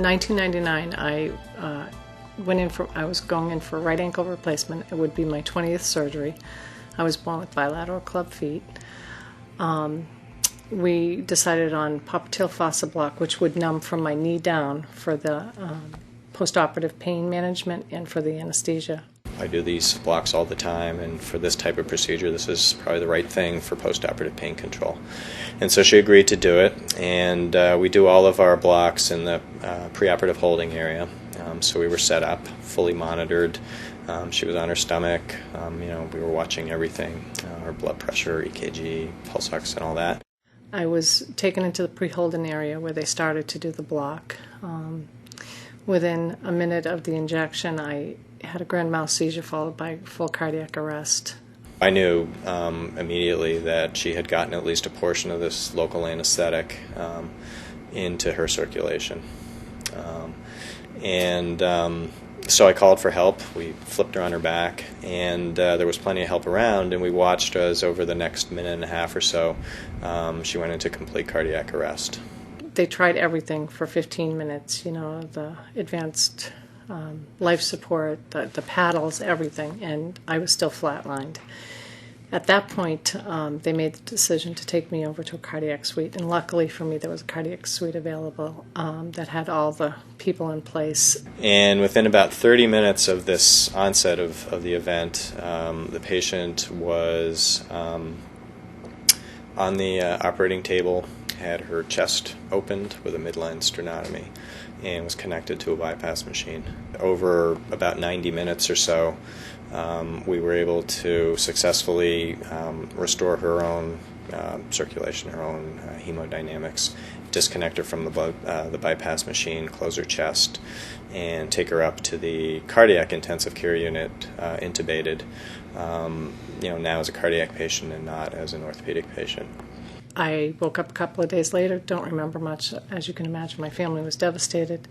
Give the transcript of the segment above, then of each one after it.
1999, I was going in for a right ankle replacement. It would be my 20th surgery. I was born with bilateral club feet. We decided on popliteal fossa block, which would numb from my knee down for the postoperative pain management and for the anesthesia. I do these blocks all the time, and for this type of procedure, this is probably the right thing for postoperative pain control. And so she agreed to do it, and we do all of our blocks in the preoperative holding area. So we were set up, fully monitored. She was on her stomach. We were watching everything, her blood pressure, EKG, pulse ox, and all that. I was taken into the pre-holding area where they started to do the block. Within a minute of the injection, I had a grand mal seizure followed by full cardiac arrest. I knew immediately that she had gotten at least a portion of this local anesthetic into her circulation. So I called for help. We flipped her on her back, and there was plenty of help around, and we watched as over the next minute and a half or so, she went into complete cardiac arrest. They tried everything for 15 minutes, the advanced life support, the paddles, everything, and I was still flatlined. At that point, they made the decision to take me over to a cardiac suite, and luckily for me, there was a cardiac suite available that had all the people in place. And within about 30 minutes of this onset of the event, the patient was on the operating table, had her chest opened with a midline sternotomy, and was connected to a bypass machine. Over about 90 minutes or so, we were able to successfully restore her own circulation, her own hemodynamics, disconnect her from the bypass machine, close her chest, and take her up to the cardiac intensive care unit, intubated, now as a cardiac patient and not as an orthopedic patient. I woke up a couple of days later, don't remember much. As you can imagine, my family was devastated.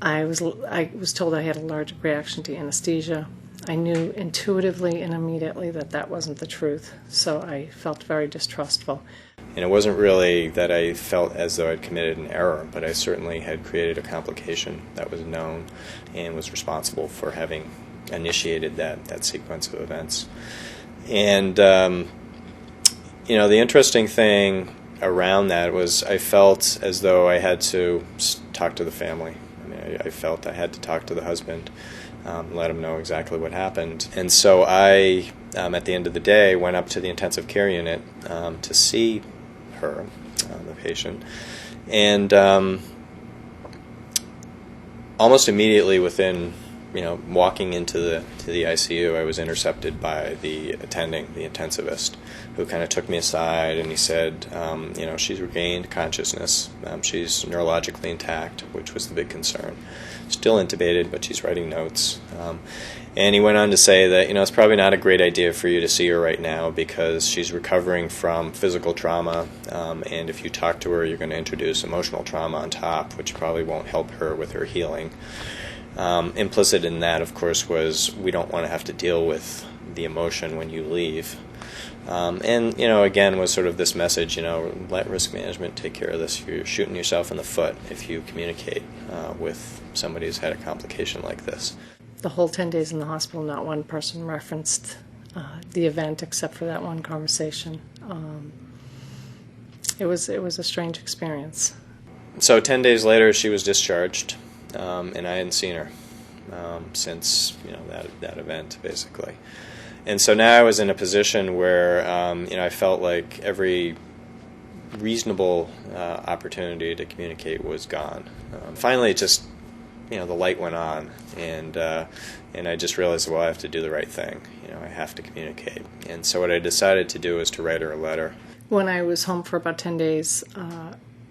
I was told I had an allergic reaction to anesthesia. I knew intuitively and immediately that that wasn't the truth, so I felt very distrustful. And it wasn't really that I felt as though I'd committed an error, but I certainly had created a complication that was known and was responsible for having initiated that sequence of events. And the interesting thing around that was I felt as though I had to talk to the family. I felt I had to talk to the husband, let him know exactly what happened. And so I, at the end of the day, went up to the intensive care unit to see her, the patient. And almost immediately within walking into the ICU, I was intercepted by the attending, the intensivist, who kind of took me aside and he said, she's regained consciousness. She's neurologically intact, which was the big concern. Still intubated, but she's writing notes. And he went on to say that, it's probably not a great idea for you to see her right now because she's recovering from physical trauma, and if you talk to her, you're going to introduce emotional trauma on top, which probably won't help her with her healing. Implicit in that, of course, was we don't want to have to deal with the emotion when you leave. Again, was sort of this message, let risk management take care of this. You're shooting yourself in the foot if you communicate with somebody who's had a complication like this. The whole 10 days in the hospital, not one person referenced the event except for that one conversation. It was a strange experience. So 10 days later, she was discharged. And I hadn't seen her since that event, basically. And so now I was in a position where I felt like every reasonable opportunity to communicate was gone. Finally, just the light went on, and I just realized, well, I have to do the right thing. I have to communicate. And so what I decided to do was to write her a letter. When I was home for about 10 days.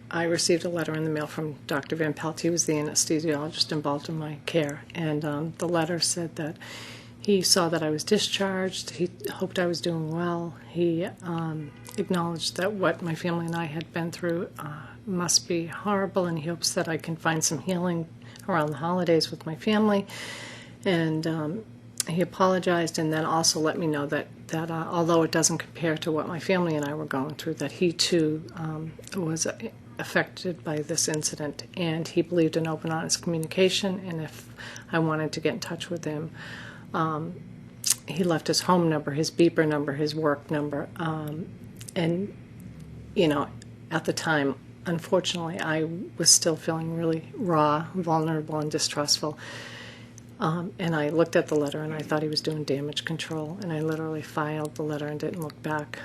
I received a letter in the mail from Dr. Van Pelt. He was the anesthesiologist involved in my care, and the letter said that he saw that I was discharged. He hoped I was doing well. He acknowledged that what my family and I had been through must be horrible, and he hopes that I can find some healing around the holidays with my family. And he apologized and then also let me know that although it doesn't compare to what my family and I were going through, that he too was affected by this incident, and he believed in open, honest communication, and if I wanted to get in touch with him, he left his home number, his beeper number, his work number, and, you know, at the time, unfortunately, I was still feeling really raw, vulnerable, and distrustful. And I looked at the letter and I thought he was doing damage control, and I literally filed the letter and didn't look back.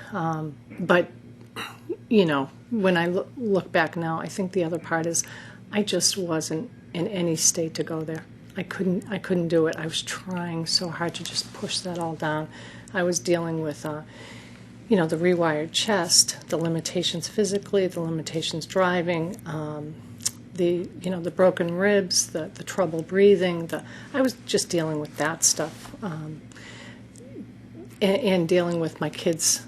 But, you know, when I look back now, I think the other part is I just wasn't in any state to go there. I couldn't do it. I was trying so hard to just push that all down. I was dealing with, you know, the rewired chest, the limitations physically, the limitations driving, the broken ribs, the trouble breathing. I was just dealing with that stuff, and dealing with my kids'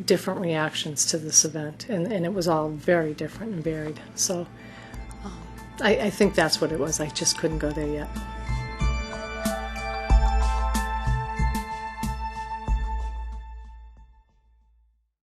different reactions to this event, and it was all very different and varied. So I think that's what it was. I just couldn't go there yet.